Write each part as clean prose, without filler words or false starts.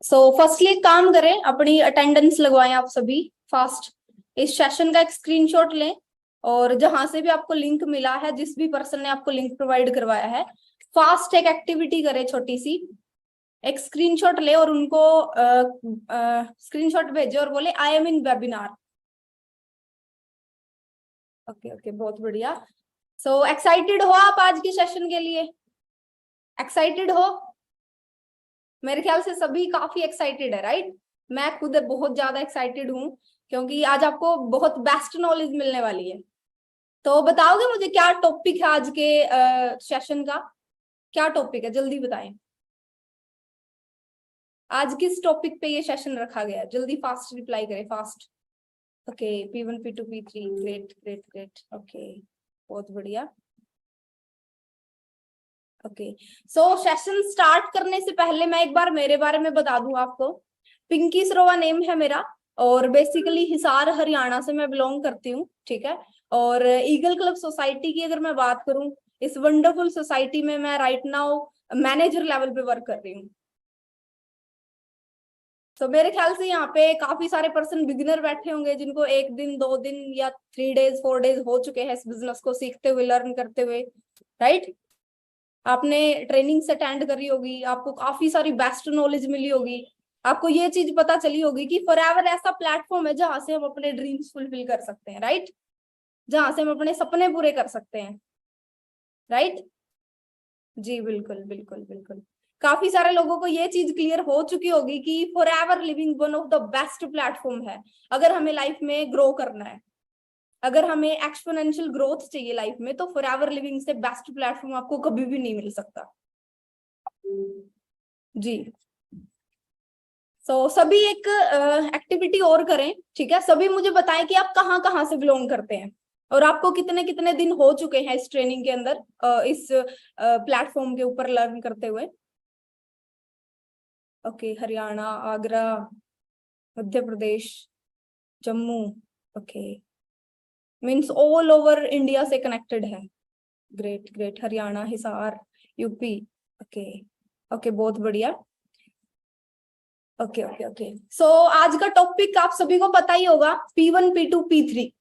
Firstly एक काम करें, अपनी अटेंडेंस लगवाएं आप सभी फास्ट। इस सेशन का एक स्क्रीनशॉट लें और जहां से भी आपको लिंक मिला है, जिस भी पर्सन ने आपको लिंक प्रोवाइड करवाया है, फास्ट एक एक्टिविटी करें छोटी सी। एक स्क्रीनशॉट ले और उनको स्क्रीनशॉट भेजे और बोले I am in webinar. Okay okay, बहुत बढ़िया। एक्साइटेड हो आप आज के सेशन के लिए? एक्साइटेड हो? मेरे ख्याल से सभी काफी एक्साइटेड है, राइट? मैं खुद बहुत ज्यादा एक्साइटेड हूँ क्योंकि आज आपको बहुत बेस्ट नॉलेज मिलने वाली है। तो बताओगे मुझे क्या टॉपिक है आज के सेशन का? क्या टॉपिक है, जल्दी बताएं। आज किस टॉपिक पे ये सेशन रखा गया है? जल्दी फास्ट रिप्लाई करें, fast. Okay, P1 P2 P3, great great great. Okay, बहुत बढ़िया। ओके, सेशन स्टार्ट करने से पहले मैं एक बार मेरे बारे में बता दूं आपको। पिंकी सरोवा नेम है मेरा और बेसिकली हिसार हरियाणा से मैं बिलोंग करती हूँ, ठीक है। और ईगल क्लब सोसाइटी की अगर मैं बात करूं, इस वंडरफुल सोसाइटी में मैं राइट नाउ मैनेजर लेवल पे वर्क कर रही हूँ। तो मेरे ख्याल से यहाँ पे काफी सारे पर्सन बिगिनर बैठे होंगे जिनको 1 दिन 2 दिन या 3 डेज 4 डेज हो चुके हैं इस बिजनेस को सीखते हुए, लर्न करते हुए, राइट। आपने ट्रेनिंग्स अटेंड करी होगी, आपको काफी सारी बेस्ट नॉलेज मिली होगी, आपको ये चीज पता चली होगी कि फॉरएवर ऐसा प्लेटफॉर्म है जहां से हम अपने ड्रीम्स फुलफिल कर सकते हैं, राइट। जहां से हम अपने सपने पूरे कर सकते हैं, राइट। जी बिल्कुल बिल्कुल बिल्कुल। काफी सारे लोगों को ये चीज क्लियर हो चुकी होगी कि forever living one of the best platform है अगर हमें लाइफ में ग्रो करना है। अगर हमें एक्सपोनेंशियल ग्रोथ चाहिए लाइफ में, तो फॉरएवर लिविंग से बेस्ट प्लेटफॉर्म आपको कभी भी नहीं मिल सकता। जी। सभी एक एक्टिविटी और करें, ठीक है। सभी मुझे बताएं कि आप कहाँ कहाँ से बिलोंग करते हैं और आपको कितने कितने दिन हो चुके हैं इस ट्रेनिंग के अंदर, इस प्लेटफॉर्म के ऊपर लर्न करते हुए। Okay, Haryana, Agra, Madhya Pradesh, Jammu. Okay, means all over India से कनेक्टेड है। Great great. Haryana, Hisar, UP. Okay okay, बहुत बढ़िया। Okay okay okay. आज का टॉपिक आप सभी को पता ही होगा, P1 P2 P3।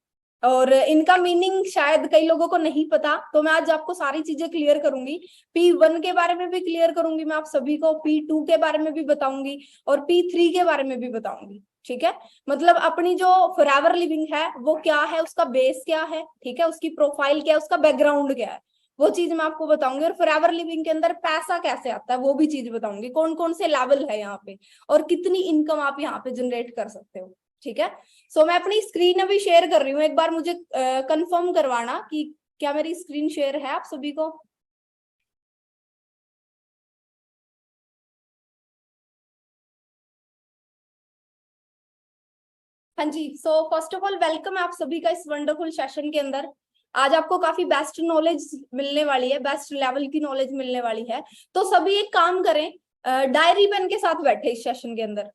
और इनका मीनिंग शायद कई लोगों को नहीं पता, तो मैं आज आपको सारी चीजें क्लियर करूंगी। P1 के बारे में भी क्लियर करूंगी मैं आप सभी को, P2 के बारे में भी बताऊंगी और P3 के बारे में भी बताऊंगी, ठीक है। मतलब अपनी जो फॉरएवर लिविंग है वो क्या है, उसका बेस क्या है, ठीक है, उसकी प्रोफाइल क्या है, उसका बैकग्राउंड क्या है, वो चीज मैं आपको बताऊंगी। और फॉरएवर लिविंग के अंदर पैसा कैसे आता है वो भी चीज बताऊंगी, कौन कौन से लेवल है यहाँ पे और कितनी इनकम आप यहाँ पे जनरेट कर सकते हो, ठीक है। मैं अपनी स्क्रीन अभी शेयर कर रही हूँ, एक बार मुझे कंफर्म करवाना कि क्या मेरी स्क्रीन शेयर है आप सभी को। हाँ जी। फर्स्ट ऑफ ऑल वेलकम है आप सभी का इस वंडरफुल सेशन के अंदर। आज आपको काफी बेस्ट नॉलेज मिलने वाली है, बेस्ट लेवल की नॉलेज मिलने वाली है। तो सभी एक काम करें, डायरी पेन के साथ बैठे इस सेशन के अंदर।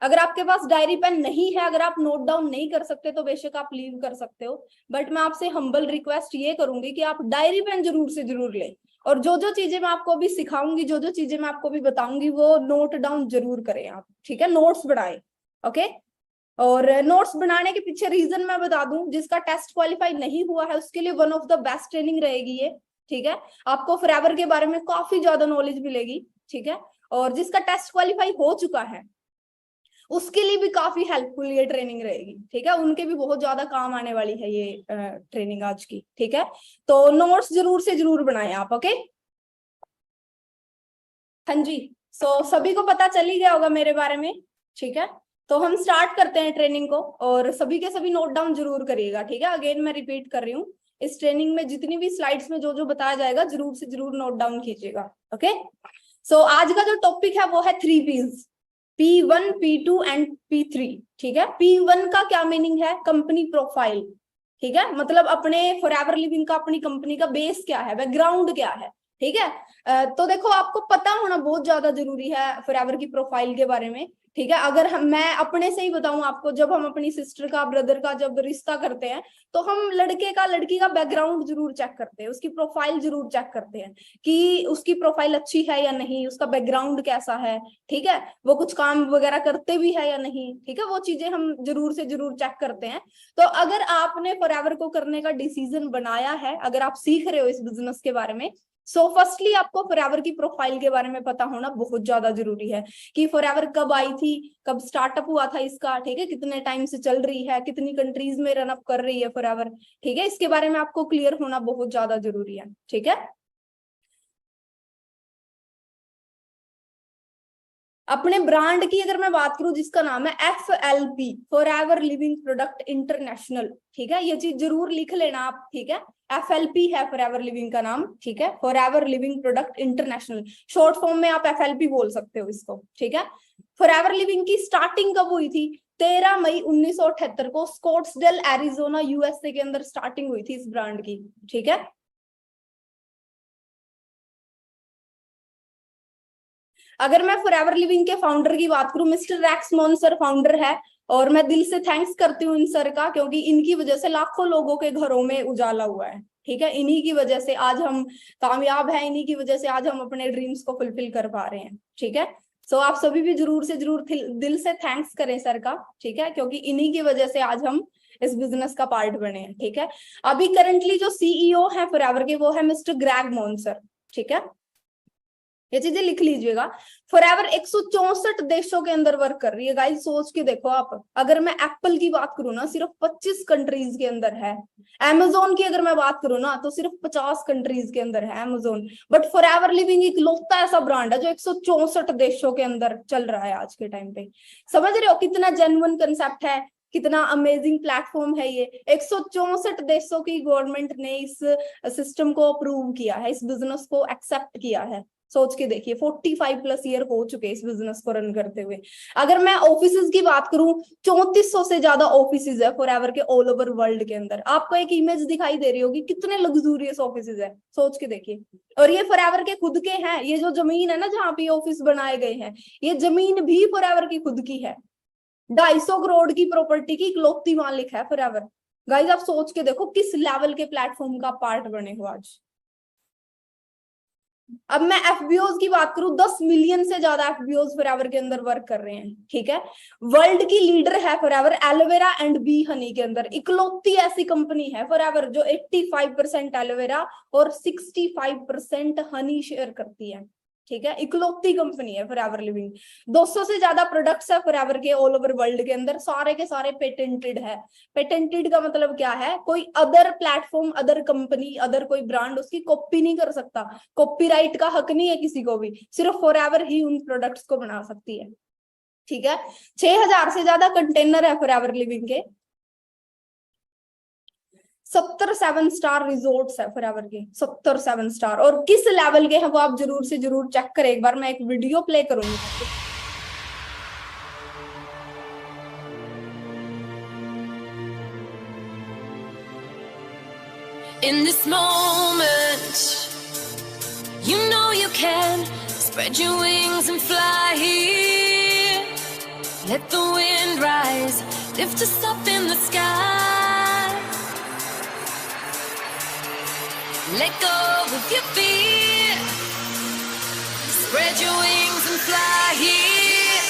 अगर आपके पास डायरी पेन नहीं है, अगर आप नोट डाउन नहीं कर सकते, तो बेशक आप लीव कर सकते हो, बट मैं आपसे हम्बल रिक्वेस्ट ये करूंगी कि आप डायरी पेन जरूर से जरूर लें और जो जो चीजें मैं आपको अभी सिखाऊंगी, जो जो चीजें मैं आपको अभी बताऊंगी, वो नोट डाउन जरूर करें आप, ठीक है। नोट्स बनाएं, ओके। और नोट्स बनाने के पीछे रीजन मैं बता दूं, जिसका टेस्ट क्वालिफाई नहीं हुआ है उसके लिए one of the best training रहेगी ये, ठीक है। आपको फॉरएवर के बारे में काफी ज्यादा नॉलेज मिलेगी, ठीक है। और जिसका टेस्ट क्वालिफाई हो चुका है उसके लिए भी काफी हेल्पफुल ये ट्रेनिंग रहेगी, ठीक है। उनके भी बहुत ज्यादा काम आने वाली है ये ट्रेनिंग आज की, ठीक है। तो नोट्स जरूर से जरूर बनाएं आप, ओके। हाँ जी। सभी को पता चल ही गया होगा मेरे बारे में, ठीक है। तो हम स्टार्ट करते हैं ट्रेनिंग को और सभी के सभी नोट डाउन जरूर करिएगा, ठीक है। अगेन मैं रिपीट कर रही हूँ, इस ट्रेनिंग में जितनी भी स्लाइड्स में जो जो बताया जाएगा जरूर से जरूर नोट डाउन कीजिएगा, ओके। आज का जो टॉपिक है वो है 3 Ps, P1 P2 and P3, ठीक है। P1 का क्या मीनिंग है? कंपनी प्रोफाइल, ठीक है। मतलब अपने फॉरएवर लिविंग का, अपनी कंपनी का बेस क्या है, बैकग्राउंड क्या है, ठीक है। तो देखो आपको पता होना बहुत ज्यादा जरूरी है फॉरएवर की प्रोफाइल के बारे में। ठीक है, अगर मैं अपने से ही बताऊं आपको, जब हम अपनी सिस्टर का, ब्रदर का जब रिश्ता करते हैं तो हम लड़के का, लड़की का बैकग्राउंड जरूर चेक करते हैं, उसकी प्रोफाइल जरूर चेक करते हैं कि उसकी प्रोफाइल अच्छी है या नहीं, उसका बैकग्राउंड कैसा है। ठीक है, वो कुछ काम वगैरह करते भी है या नहीं। ठीक है, वो चीजें हम जरूर से जरूर चेक करते हैं। तो अगर आपने फॉरएवर को करने का डिसीजन बनाया है, अगर आप सीख रहे हो इस बिजनेस के बारे में, सो फर्स्टली आपको फॉरएवर की प्रोफाइल के बारे में पता होना बहुत ज्यादा जरूरी है कि फॉरएवर कब आई थी, कब स्टार्टअप हुआ था इसका। ठीक है, कितने टाइम से चल रही है, कितनी कंट्रीज में रन अप कर रही है फॉरएवर। ठीक है, इसके बारे में आपको क्लियर होना बहुत ज्यादा जरूरी है। ठीक है, अपने ब्रांड की अगर मैं बात करूं जिसका नाम है FLP, forever living product international. ठीक है, ये चीज जरूर लिख लेना आप। ठीक है, FLP है फॉरएवर लिविंग का नाम। ठीक है, forever living product international, short form में आप FLP बोल सकते हो इसको। ठीक है, फॉरएवर लिविंग की स्टार्टिंग कब हुई थी? 13 मई 1978 को स्कॉट्सडेल एरिजोना USA के अंदर स्टार्टिंग हुई थी इस ब्रांड की। ठीक है, अगर मैं फॉरएवर लिविंग के फाउंडर की बात करूं, मिस्टर रैक्स मॉन सर फाउंडर है, और मैं दिल से थैंक्स करती हूँ इन सर का, क्योंकि इनकी वजह से लाखों लोगों के घरों में उजाला हुआ है। ठीक है, इन्हीं की वजह से आज हम कामयाब हैं, इन्हीं की वजह से आज हम अपने ड्रीम्स को फुलफिल कर पा रहे हैं। ठीक है, सो आप सभी भी जरूर से जरूर दिल से थैंक्स करें सर का। ठीक है, क्योंकि इन्हीं की वजह से आज हम इस बिजनेस का पार्ट बने हैं। ठीक है, अभी करंटली जो CEO है फॉरएवर के, वो है मिस्टर ग्रैग मॉन सर। ठीक है, ये चीजें लिख लीजिएगा। फॉरएवर 164 देशों के अंदर वर्क कर रही है। गाइस सोच के देखो आप, अगर मैं एप्पल की बात करूँ ना, सिर्फ 25 कंट्रीज के अंदर है। Amazon की अगर मैं बात करूँ ना, तो सिर्फ 50 कंट्रीज के अंदर है Amazon। बट फॉरएवर लिविंग इकलौता ऐसा ब्रांड है जो 164 देशों के अंदर चल रहा है आज के टाइम पे। समझ रहे हो कितना जेन्युइन कंसेप्ट है, कितना अमेजिंग प्लेटफॉर्म है ये। 164 देशों की गवर्नमेंट ने इस सिस्टम को अप्रूव किया है, इस बिजनेस को एक्सेप्ट किया है। सोच के देखिए, 45+ ईयर हो चुके इस बिजनेस को रन करते हुए। अगर मैं ऑफिसेज की बात करूं, 3400 से ज्यादा ऑफिसेज है फॉरएवर के ऑल ओवर वर्ल्ड के अंदर। आपको एक इमेज दिखाई दे रही होगी, कितने लग्जूरियस ऑफिसेज है, सोच के देखिए। और ये फॉरएवर के खुद के हैं। ये जो जमीन है ना जहाँ पे ऑफिस बनाए गए हैं, ये जमीन भी फॉरएवर की खुद की है। 250 करोड़ की प्रॉपर्टी की इकलौती मालिक है फॉरएवर। गाइस आप सोच के देखो किस लेवल के प्लेटफॉर्म का पार्ट बने हो आज। अब मैं FBOs की बात करूं, 10 मिलियन से ज्यादा FBOs फॉरएवर के अंदर वर्क कर रहे हैं। ठीक है, वर्ल्ड की लीडर है forever aloe vera and B Honey के अंदर। इकलौती ऐसी कंपनी है फॉरएवर जो 85% एलोवेरा और 65% हनी शेयर करती है। ठीक है, इकलौती कंपनी है फॉरएवर लिविंग। 200 से ज्यादा प्रोडक्ट्स है फॉरएवर के ऑल ओवर वर्ल्ड के अंदर, सारे के सारे पेटेंटेड है। पेटेंटेड का मतलब क्या है? कोई other platform, other company, other कोई ब्रांड उसकी कॉपी नहीं कर सकता। कॉपीराइट का हक नहीं है किसी को भी, सिर्फ फॉरएवर ही उन प्रोडक्ट्स को बना सकती है। ठीक है, 6000 से ज्यादा कंटेनर है फॉरएवर लिविंग के। 70 7 स्टार रिजोर्ट्स है फॉरएवर के, 70 7 स्टार। और किस लेवल के हैं वो आप जरूर से जरूर चेक करें। एक बार मैं एक वीडियो प्ले करूंगी। In this moment, you know you can spread your wings and fly here. Let the wind rise, lift us up in the sky. Let go of your fear, spread your wings and fly here.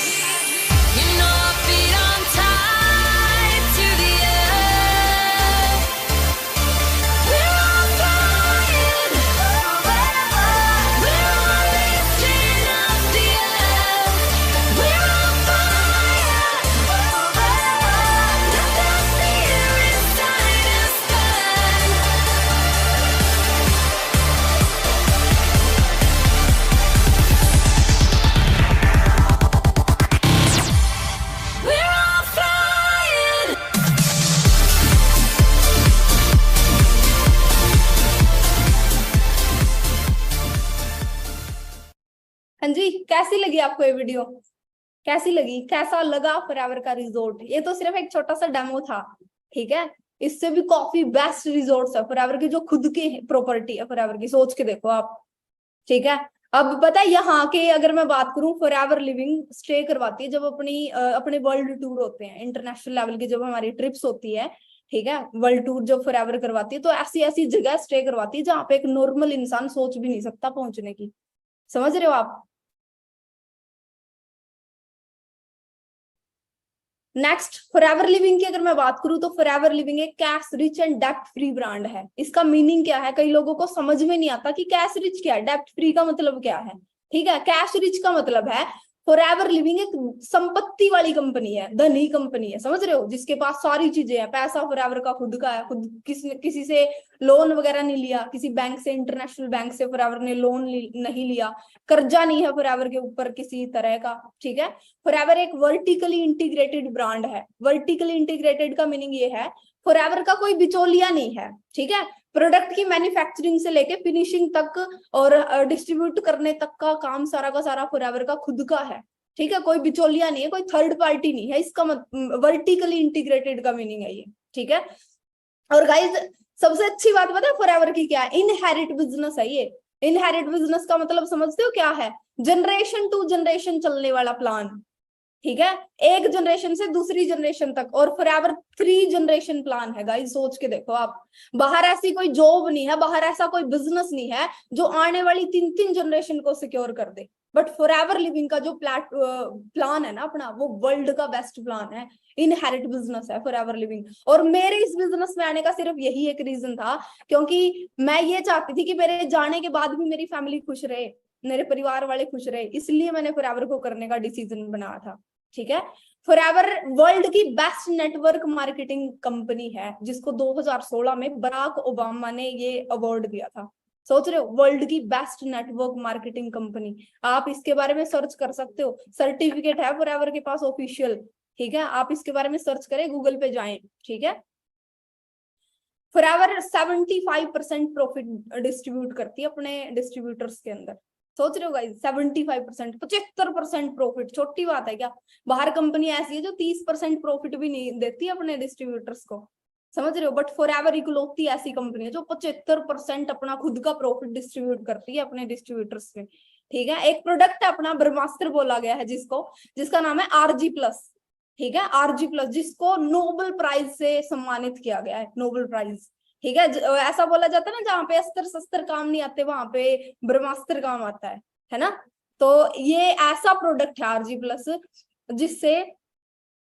You know our feet on tight to the earth. We're all flying, we're all lifting up the earth. We're on fire, let the fear inside us burn. We're all flying. हाँ जी, कैसी लगी आपको ये video? कैसी लगी, कैसा लगा forever का रिजोर्ट? ये तो सिर्फ एक छोटा सा डेमो था। ठीक है, इससे भी काफी बेस्ट रिजोर्ट्स है फॉरएवर की, जो खुद की प्रॉपर्टी है फॉरएवर की। सोच के देखो आप, ठीक है। अब पता है यहाँ के अगर मैं बात करूं, फॉर एवर लिविंग स्टे करवाती है जब अपने वर्ल्ड टूर होते हैं, इंटरनेशनल लेवल की जब हमारी ट्रिप्स होती है, ठीक है, वर्ल्ड टूर जब फॉर एवर करवाती है तो ऐसी ऐसी जगह स्टे करवाती है जहाँ पे एक नॉर्मल इंसान सोच भी नहीं सकता पहुंचने की। समझ रहे हो आप? नेक्स्ट, फॉरएवर लिविंग की अगर मैं बात करूं तो फॉरएवर लिविंग एक कैश रिच एंड डेप्ट फ्री ब्रांड है। इसका मीनिंग क्या है, कई लोगों को समझ में नहीं आता कि कैश रिच क्या है, डेप्ट फ्री का मतलब क्या है। ठीक है, कैश रिच का मतलब है फॉरएवर लिविंग एक संपत्ति वाली कंपनी है, धनी कंपनी है, समझ रहे हो, जिसके पास सारी चीजें हैं, पैसा फॉरएवर का खुद का है, खुद किसी से लोन वगैरह नहीं लिया, किसी बैंक से, इंटरनेशनल बैंक से फॉरएवर ने लोन नहीं लिया, कर्जा नहीं है फॉरएवर के ऊपर किसी तरह का। ठीक है, फॉरएवर एक वर्टिकली इंटीग्रेटेड ब्रांड है। वर्टिकली इंटीग्रेटेड का मीनिंग ये है फॉरएवर का कोई बिचौलिया नहीं है। ठीक है, प्रोडक्ट की मैन्युफैक्चरिंग से लेके फिनिशिंग तक और डिस्ट्रीब्यूट करने तक का काम सारा का सारा फॉरएवर का खुद का है। ठीक है, कोई बिचौलिया नहीं है, कोई थर्ड पार्टी नहीं है, इसका वर्टिकली इंटीग्रेटेड का मीनिंग है ये। ठीक है, और गाइस सबसे अच्छी बात पता है फॉरएवर की क्या है? इनहेरिट बिजनेस है ये। इनहेरिट बिजनेस का मतलब समझते हो क्या है? जनरेशन टू जनरेशन चलने वाला प्लान। ठीक है, एक जनरेशन से दूसरी जनरेशन तक, और फॉरएवर 3 जनरेशन प्लान है गाइस। सोच के देखो आप, बाहर ऐसी कोई जॉब नहीं है, बाहर ऐसा कोई बिजनेस नहीं है जो आने वाली 3 जनरेशन को सिक्योर कर दे। बट फॉरएवर लिविंग का जो प्लान है ना अपना, वो वर्ल्ड का बेस्ट प्लान है, इनहेरिट बिजनेस है फॉरएवर लिविंग। और मेरे इस बिजनेस में आने का सिर्फ यही एक रीजन था, क्योंकि मैं ये चाहती थी कि मेरे जाने के बाद भी मेरी फैमिली खुश रहे, मेरे परिवार वाले खुश रहे, इसलिए मैंने फॉरएवर को करने का डिसीजन बनाया था। ठीक है, फॉरएवर वर्ल्ड की बेस्ट नेटवर्क मार्केटिंग कंपनी है, जिसको 2016 में बराक ओबामा ने ये अवार्ड दिया था। सोच रहे हो, वर्ल्ड की बेस्ट नेटवर्क मार्केटिंग कंपनी। आप इसके बारे में सर्च कर सकते हो, सर्टिफिकेट है फॉरएवर के पास ऑफिशियल। ठीक है, आप इसके बारे में सर्च करें, गूगल पे जाएं। ठीक है, फॉरएवर 75% प्रॉफिट डिस्ट्रीब्यूट करती है अपने डिस्ट्रीब्यूटर्स के अंदर। सोच रहे हो गाइस, 75%, 75% प्रॉफिट छोटी बात है क्या? बाहर कंपनी ऐसी है जो 30% प्रॉफिट भी नहीं देती अपने डिस्ट्रीब्यूटर्स को, समझ रहे हो, बट फॉरएवर इकलौती ऐसी कंपनी है जो 75% अपना खुद का प्रॉफिट डिस्ट्रीब्यूट करती है अपने डिस्ट्रीब्यूटर्स में। ठीक है, एक प्रोडक्ट है अपना, ब्रह्मास्त्र बोला गया है जिसको, जिसका नाम है आरजी प्लस। ठीक है, आरजी प्लस, जिसको नोबेल प्राइज से सम्मानित किया गया है, नोबेल प्राइज। ठीक है, ऐसा बोला जाता है ना, जहाँ पे अस्त्र शस्त्र काम नहीं आते वहां पे ब्रह्मास्त्र काम आता है ना। तो ये ऐसा प्रोडक्ट है आरजी प्लस, जिससे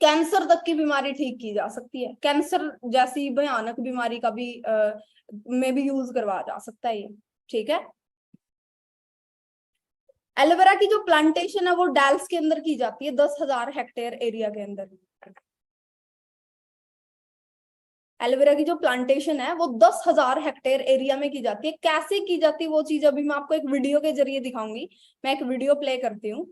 कैंसर तक की बीमारी ठीक की जा सकती है। कैंसर जैसी भयानक बीमारी का भी में भी यूज करवाया जा सकता है ये। ठीक है, एलोवेरा की जो प्लांटेशन है वो डैल्स के अंदर की जाती है, 10,000 हेक्टेयर एरिया के अंदर। एलोवेरा की जो प्लांटेशन है वो 10,000 हेक्टेयर एरिया में की जाती है। कैसे की जाती है वो चीज अभी मैं आपको एक वीडियो के जरिए दिखाऊंगी। मैं एक वीडियो प्ले करती हूँ।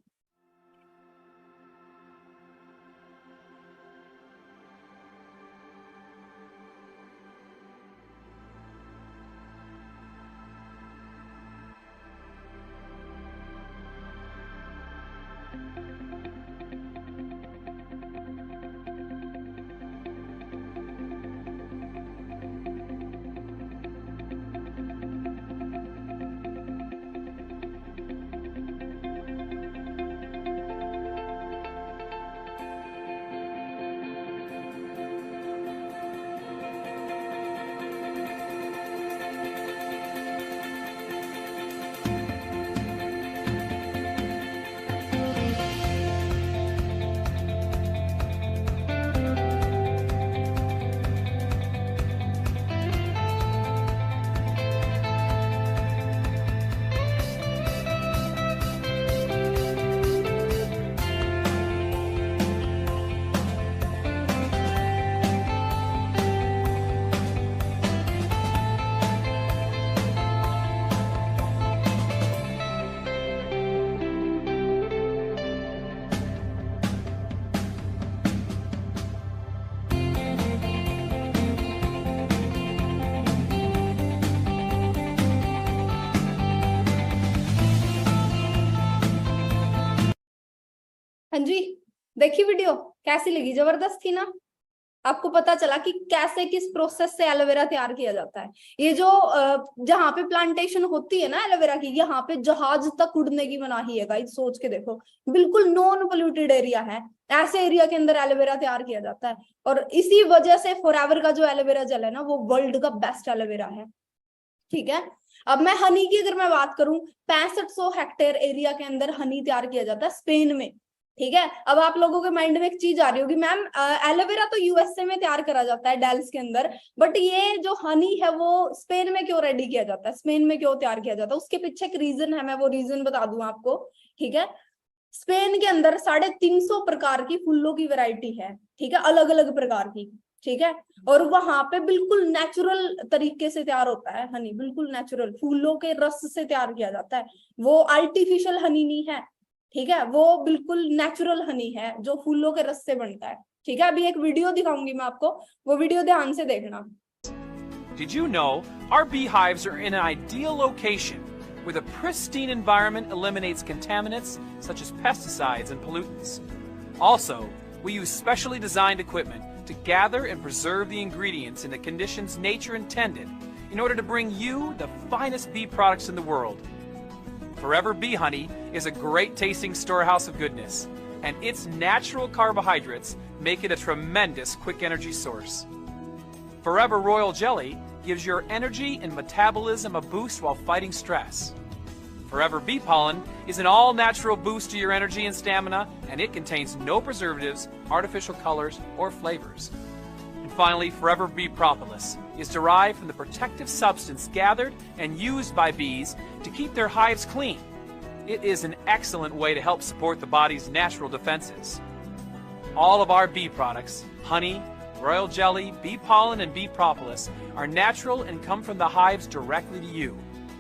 हाँ जी, देखी वीडियो, कैसी लगी? जबरदस्त थी ना। आपको पता चला कि कैसे किस प्रोसेस से एलोवेरा तैयार किया जाता है। ये जो जहाँ पे प्लांटेशन होती है ना एलोवेरा की, यहाँ पे जहाज तक उड़ने की मनाही है गाइस, सोच के देखो, बिल्कुल नॉन पोल्यूटेड एरिया है, ऐसे एरिया के अंदर एलोवेरा तैयार किया जाता है। और इसी वजह से फॉरएवर का जो एलोवेरा जेल है ना, वो वर्ल्ड का बेस्ट एलोवेरा है। ठीक है, अब मैं हनी की अगर मैं बात करूं, 6500 हेक्टेयर एरिया के अंदर हनी तैयार किया जाता है स्पेन में। ठीक है, अब आप लोगों के माइंड में एक चीज आ रही होगी, मैम एलोवेरा तो यूएसए में तैयार करा जाता है डेल्स के अंदर, बट ये जो हनी है वो स्पेन में क्यों रेडी किया जाता है, स्पेन में क्यों तैयार किया जाता है? उसके पीछे एक रीजन है, मैं वो रीजन बता दूं आपको। ठीक है, स्पेन के अंदर 350 प्रकार की फूलों की वैरायटी है। ठीक है, अलग अलग प्रकार की। ठीक है, और वहां पे बिल्कुल नेचुरल तरीके से तैयार होता है हनी, बिल्कुल नेचुरल फूलों के रस से तैयार किया जाता है, वो आर्टिफिशियल हनी नहीं है। ठीक है, वो बिल्कुल नेचुरल हनी है जो फूलों के रस से बनता है। ठीक है, अभी एक वीडियो दिखाऊंगी मैं आपको, वो वीडियो ध्यान से देखना। Did you know our beehives are in an ideal location where the pristine environment eliminates contaminants such as pesticides and pollutants? Also, we use specially designed equipment to gather and preserve the ingredients in the conditions nature intended in order to bring you the finest bee products in the world. Forever Bee Honey is a great tasting storehouse of goodness, and its natural carbohydrates make it a tremendous quick energy source. Forever Royal Jelly gives your energy and metabolism a boost while fighting stress. Forever Bee Pollen is an all-natural boost to your energy and stamina, and it contains no preservatives, artificial colors, or flavors. And finally, Forever Bee Propolis is derived from the protective substance gathered and used by bees to keep their hives clean. It is an excellent way to help support the body's natural defenses. All of our bee products, honey, royal jelly, bee pollen, and bee propolis, are natural and come from the hives directly to you,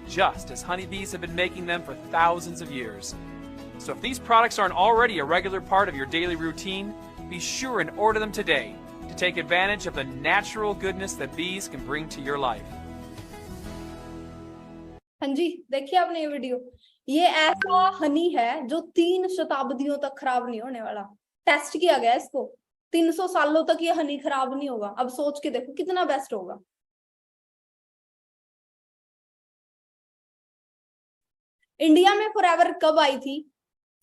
just as honeybees have been making them for thousands of years. So if these products aren't already a regular part of your daily routine, be sure and order them today to take advantage of the natural goodness that bees can bring to your life. हाँ जी, देखिए आपने ये video, ये ऐसा हनी है जो 3 शताब्दियों तक खराब नहीं होने वाला। टेस्ट किया गया इसको, 300 सालों तक ये हनी खराब नहीं होगा। अब सोच के देखो कितना बेस्ट होगा। इंडिया में फॉरएवर कब आई थी?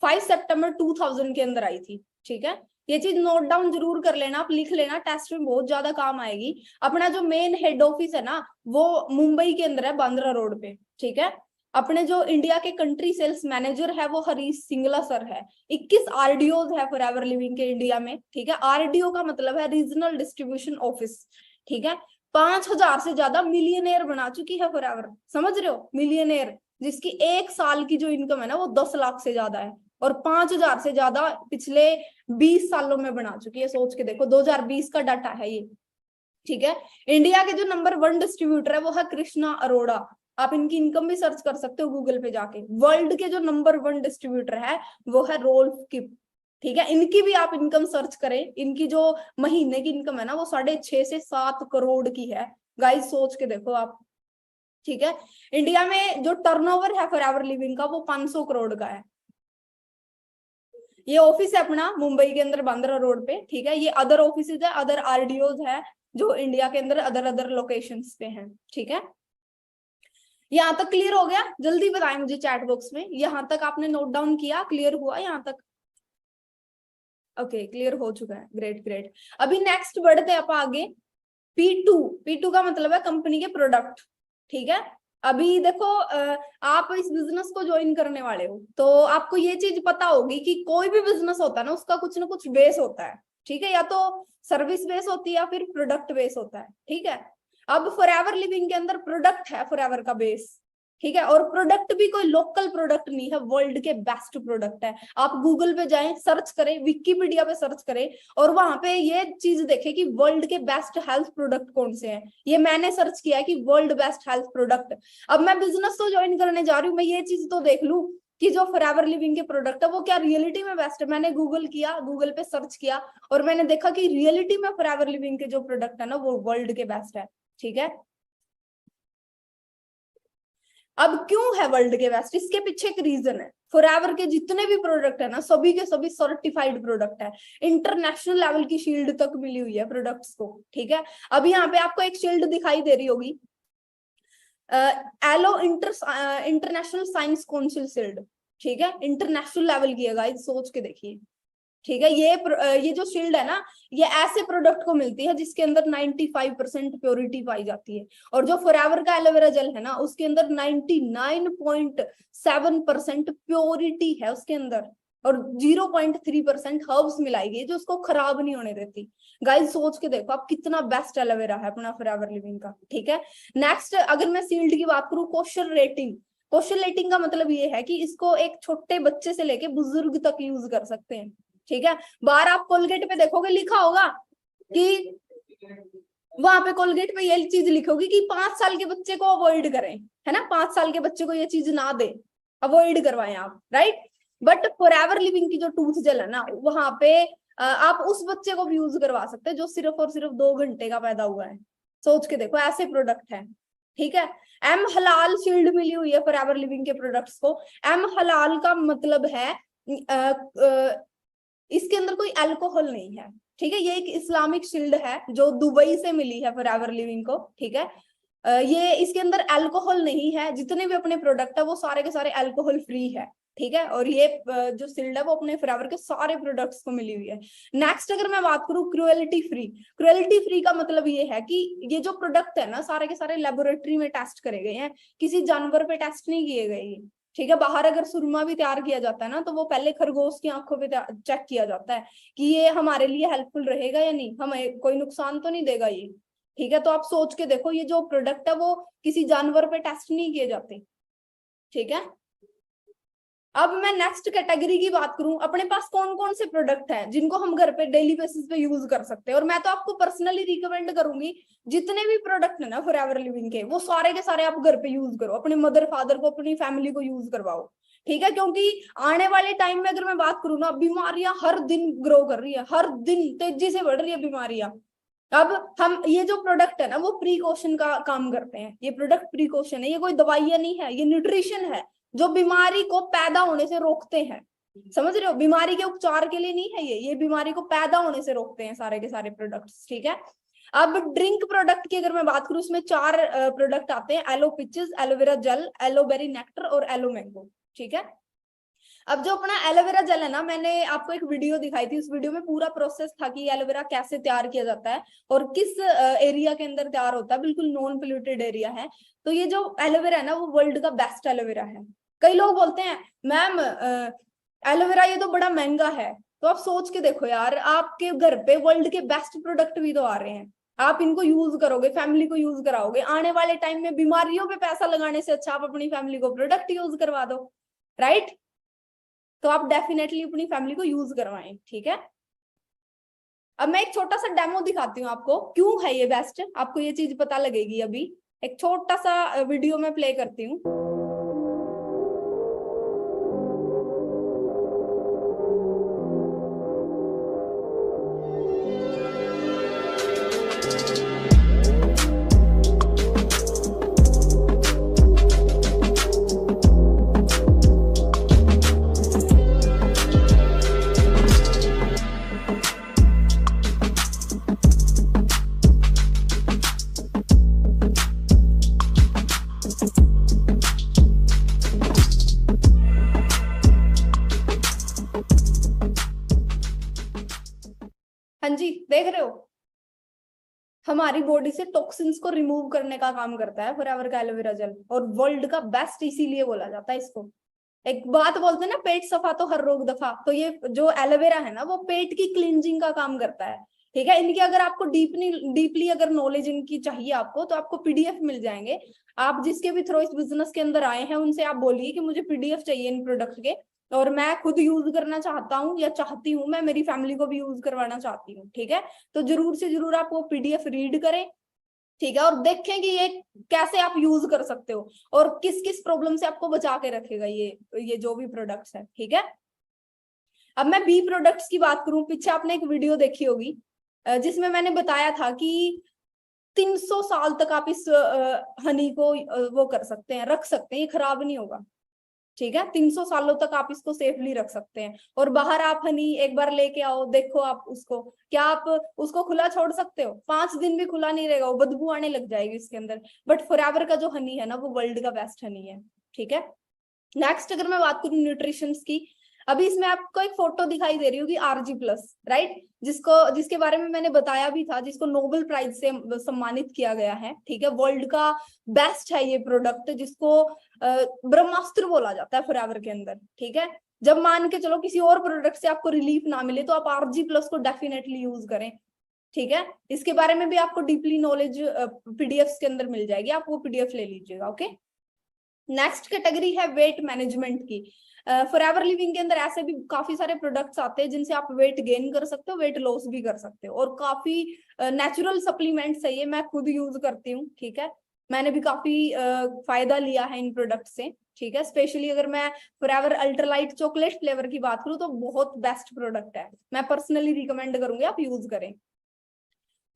5 सितंबर 2000 के अंदर आई थी। ठीक है, ये चीज नोट डाउन जरूर कर लेना, आप लिख लेना, टेस्ट में बहुत ज्यादा काम आएगी। अपना जो मेन हेड ऑफिस है ना, वो मुंबई के अंदर है, बांद्रा रोड पे। ठीक है, अपने जो इंडिया के कंट्री सेल्स मैनेजर है वो हरीश सिंगला सर है। 21 आरडीओ है फॉरएवर लिविंग के इंडिया में। ठीक है, आरडीओ का मतलब है रीजनल डिस्ट्रीब्यूशन ऑफिस। ठीक है, 5000 से ज्यादा मिलियनेयर बना चुकी है फॉरएवर, समझ रहे हो? मिलियनेयर जिसकी एक साल की जो इनकम है ना वो 10 लाख से ज्यादा है, और 5000 से ज्यादा पिछले 20 सालों में बना चुकी है। सोच के देखो, 2020 का डाटा है ये। ठीक है, इंडिया के जो नंबर 1 डिस्ट्रीब्यूटर है वो है कृष्णा अरोड़ा। आप इनकी इनकम भी सर्च कर सकते हो गूगल पे जाके। वर्ल्ड के जो नंबर 1 डिस्ट्रीब्यूटर है वो है रोल्फ किप। ठीक है, इनकी भी आप इनकम सर्च करें, इनकी जो महीने की इनकम है ना वो 6.5 से 7 करोड़ की है। गाइस सोच के देखो आप। ठीक है, इंडिया में जो टर्नओवर है फॉरएवर लिविंग का वो 500 करोड़ का है। ये ऑफिस है अपना मुंबई के अंदर बांद्रा रोड पे। ठीक है, ये अदर ऑफिसेज है, अदर आरडीओज है जो इंडिया के अंदर अदर अदर लोकेशंस पे हैं। ठीक है, यहाँ तक क्लियर हो गया? जल्दी बताएं मुझे चैट बॉक्स में, यहाँ तक आपने नोट डाउन किया? क्लियर हुआ यहाँ तक? ओके, क्लियर हो चुका है, ग्रेट ग्रेट। अभी नेक्स्ट बढ़ते हैं आप आगे। P2 का मतलब है कंपनी के प्रोडक्ट। ठीक है, अभी देखो आप इस बिजनेस को ज्वाइन करने वाले हो तो आपको ये चीज पता होगी कि कोई भी बिजनेस होता है ना उसका कुछ ना कुछ बेस होता है। ठीक है, या तो सर्विस बेस होती है या फिर प्रोडक्ट बेस होता है। ठीक है, अब फॉरएवर लिविंग के अंदर प्रोडक्ट है फॉरएवर का बेस। ठीक है, और प्रोडक्ट भी कोई लोकल प्रोडक्ट नहीं है, वर्ल्ड के बेस्ट प्रोडक्ट है। आप गूगल पे जाएं, सर्च करें, विकिपीडिया पे सर्च करें और वहां पे ये चीज देखें कि वर्ल्ड के बेस्ट हेल्थ प्रोडक्ट कौन से हैं। ये मैंने सर्च किया है कि वर्ल्ड बेस्ट हेल्थ प्रोडक्ट। अब मैं बिजनेस तो ज्वाइन करने जा रही हूँ, मैं ये चीज तो देख लूं कि जो फॉरएवर लिविंग के प्रोडक्ट है वो क्या रियलिटी में बेस्ट है। मैंने गूगल किया, गूगल पे सर्च किया और मैंने देखा कि रियलिटी में फॉरएवर लिविंग के जो प्रोडक्ट है ना वो वर्ल्ड के बेस्ट है। ठीक है, अब क्यों है वर्ल्ड के बेस्ट, इसके पीछे एक रीजन है। फॉरएवर के जितने भी प्रोडक्ट है ना, सभी के सभी सर्टिफाइड प्रोडक्ट है, इंटरनेशनल लेवल की शील्ड तक मिली हुई है प्रोडक्ट्स को, ठीक है। अब यहाँ पे आपको एक शील्ड दिखाई दे रही होगी, एलो इंटरनेशनल साइंस काउंसिल शील्ड, ठीक है, इंटरनेशनल लेवल की है गाइस, सोच के देखिए, ठीक है। ये जो शील्ड है ना, ये ऐसे प्रोडक्ट को मिलती है जिसके अंदर 95% प्योरिटी पाई जाती है, और जो फॉरएवर का एलोवेरा जेल है ना, उसके अंदर 99.7% प्योरिटी है उसके अंदर, और 0.3% हर्ब्स मिलाई गई जो उसको खराब नहीं होने देती। गाइस सोच के देखो आप, कितना बेस्ट एलोवेरा है अपना फॉरएवर लिविंग का, ठीक है। नेक्स्ट अगर मैं शील्ड की बात करूं, क्वेश्चन रेटिंग। क्वेश्चन रेटिंग का मतलब ये है कि इसको एक छोटे बच्चे से लेके बुजुर्ग तक यूज कर सकते हैं, ठीक है। बाहर आप कोलगेट पे देखोगे लिखा होगा कि, वहां पे कोलगेट पे ये चीज लिखी होगी कि 5 साल के बच्चे को अवॉइड करें, है ना, 5 साल के बच्चे को ये चीज ना दे, अवॉइड करवाएं आप, राइट। बट फॉरएवर लिविंग की जो टूथ जेल है ना, वहां पे आप उस बच्चे को भी यूज करवा सकते हैं जो सिर्फ और सिर्फ 2 घंटे का पैदा हुआ है। सोच के देखो, ऐसे प्रोडक्ट है, ठीक है। एम हलाल शील्ड मिली हुई है फॉरएवर लिविंग के प्रोडक्ट्स को। एम हलाल का मतलब है इसके अंदर कोई अल्कोहल नहीं है, ठीक है। ये एक इस्लामिक शील्ड है जो दुबई से मिली है फॉरएवर लिविंग को, ठीक है। ये इसके अंदर अल्कोहल नहीं है, जितने भी अपने प्रोडक्ट है वो सारे के सारे अल्कोहल फ्री है, ठीक है। और ये जो शील्ड है वो अपने फॉरएवर के सारे प्रोडक्ट्स को मिली हुई है। नेक्स्ट अगर मैं बात करूं क्रुएल्टी फ्री, क्रुएल्टी फ्री का मतलब ये है कि ये जो प्रोडक्ट है ना, सारे के सारे लेबोरेटरी में टेस्ट करे गए हैं, किसी जानवर पे टेस्ट नहीं किए गए, ठीक है। बाहर अगर सुरमा भी तैयार किया जाता है ना, तो वो पहले खरगोश की आंखों पे चेक किया जाता है कि ये हमारे लिए हेल्पफुल रहेगा या नहीं, हमें कोई नुकसान तो नहीं देगा ये, ठीक है। तो आप सोच के देखो, ये जो प्रोडक्ट है वो किसी जानवर पे टेस्ट नहीं किए जाते, ठीक है। अब मैं नेक्स्ट कैटेगरी की बात करूं, अपने पास कौन कौन से प्रोडक्ट हैं जिनको हम घर पे डेली बेसिस पे यूज कर सकते हैं, और मैं तो आपको पर्सनली रिकमेंड करूंगी, जितने भी प्रोडक्ट है ना फॉरएवर लिविंग के, वो सारे के सारे आप घर पे यूज करो, अपने मदर फादर को, अपनी फैमिली को यूज करवाओ, ठीक है। क्योंकि आने वाले टाइम में अगर मैं बात करूँ ना, बीमारियां हर दिन ग्रो कर रही है, हर दिन तेजी से बढ़ रही है बीमारियां। अब हम ये जो प्रोडक्ट है ना, वो प्रिकॉशन का काम करते हैं, ये प्रोडक्ट प्रिकॉशन है, ये कोई दवाइयां नहीं है, ये न्यूट्रिशन है जो बीमारी को पैदा होने से रोकते हैं, समझ रहे हो, बीमारी के उपचार के लिए नहीं है ये बीमारी को पैदा होने से रोकते हैं सारे के सारे प्रोडक्ट्स, ठीक है। अब ड्रिंक प्रोडक्ट की अगर मैं बात करूं, उसमें 4 प्रोडक्ट आते हैं, aloe peaches, aloe vera gel, aloe berry nectar और एलो मैंगो, ठीक है। अब जो अपना एलोवेरा जेल है ना, मैंने आपको एक वीडियो दिखाई थी, उस वीडियो में पूरा प्रोसेस था कि एलोवेरा कैसे तैयार किया जाता है और किस एरिया के अंदर तैयार होता है, बिल्कुल नॉन पोल्यूटेड एरिया है। तो ये जो एलोवेरा है ना, वो वर्ल्ड का बेस्ट एलोवेरा है। कई लोग बोलते हैं मैम एलोवेरा ये तो बड़ा महंगा है, तो आप सोच के देखो यार, आपके घर पे वर्ल्ड के बेस्ट प्रोडक्ट भी तो आ रहे हैं, आप इनको यूज करोगे, फैमिली को यूज कराओगे, आने वाले टाइम में बीमारियों पे पैसा लगाने से अच्छा आप अपनी फैमिली को प्रोडक्ट यूज करवा दो, राइट। तो आप डेफिनेटली अपनी फैमिली को यूज करवाएं, ठीक है। अब मैं एक छोटा सा डेमो दिखाती हूँ आपको, क्यों है ये बेस्ट, आपको ये चीज पता लगेगी। अभी एक छोटा सा वीडियो में प्ले करती हूँ। हाँ जी, देख रहे हो, हमारी बॉडी से टॉक्सिन्स को रिमूव करने का काम करता है फॉरएवर का एलोवेरा जेल, और वर्ल्ड का बेस्ट इसीलिए बोला जाता है इसको। एक बात बोलते हैं ना, पेट सफा तो हर रोग दफा, तो ये जो एलोवेरा है ना, वो पेट की क्लींजिंग का काम करता है, ठीक है। इनकी अगर आपको डीपली अगर नॉलेज इनकी चाहिए आपको, तो आपको पीडीएफ मिल जाएंगे। आप जिसके भी थ्रू इस बिजनेस के अंदर आए हैं, उनसे आप बोलिए कि मुझे पीडीएफ चाहिए इन प्रोडक्ट के, और मैं खुद यूज करना चाहता हूँ या चाहती हूँ, मैं मेरी फैमिली को भी यूज करवाना चाहती हूँ, ठीक है। तो जरूर से जरूर आप वो पीडीएफ रीड करें, ठीक है, और देखें कि ये कैसे आप यूज कर सकते हो और किस किस प्रॉब्लम से आपको बचा के रखेगा ये जो भी प्रोडक्ट्स है, ठीक है। अब मैं बी प्रोडक्ट्स की बात करूं, पीछे आपने एक वीडियो देखी होगी जिसमें मैंने बताया था कि 300 साल तक आप इस हनी को वो कर सकते हैं, रख सकते हैं, ये खराब नहीं होगा, ठीक है। 300 सालों तक आप इसको सेफली रख सकते हैं। और बाहर आप हनी एक बार लेके आओ, देखो आप उसको, क्या आप उसको खुला छोड़ सकते हो? 5 दिन भी खुला नहीं रहेगा, वो बदबू आने लग जाएगी इसके अंदर। बट फॉरएवर का जो हनी है ना, वो वर्ल्ड का बेस्ट हनी है, ठीक है। नेक्स्ट अगर मैं बात करूं न्यूट्रिशन की, अभी इसमें आपको एक फोटो दिखाई दे रही होगी RG+, राइट, जिसके बारे में मैंने बताया भी था, जिसको नोबेल प्राइज से सम्मानित किया गया है, ठीक है। वर्ल्ड का बेस्ट है ये प्रोडक्ट, जिसको ब्रह्मास्त्र बोला जाता है फॉरएवर के अंदर, ठीक है। जब मान के चलो किसी और प्रोडक्ट से आपको रिलीफ ना मिले, तो आप RG+ को डेफिनेटली यूज करें, ठीक है। इसके बारे में भी आपको डीपली नॉलेज पीडीएफ के अंदर मिल जाएगी, आप वो पीडीएफ ले लीजिएगा, ओके। नेक्स्ट कैटेगरी है वेट मैनेजमेंट की। फॉरएवर लिविंग के अंदर ऐसे भी काफी सारे प्रोडक्ट्स आते हैं जिनसे आप वेट गेन कर सकते हो, वेट लॉस भी कर सकते हो, और काफी नेचुरल सप्लीमेंट्स है ये, मैं खुद यूज करती हूँ, ठीक है। मैंने भी काफी फायदा लिया है इन प्रोडक्ट से, ठीक है। स्पेशली अगर मैं फॉरएवर अल्ट्रालाइट चॉकलेट फ्लेवर की बात करूँ तो बहुत बेस्ट प्रोडक्ट है, मैं पर्सनली रिकमेंड करूंगी आप यूज करें।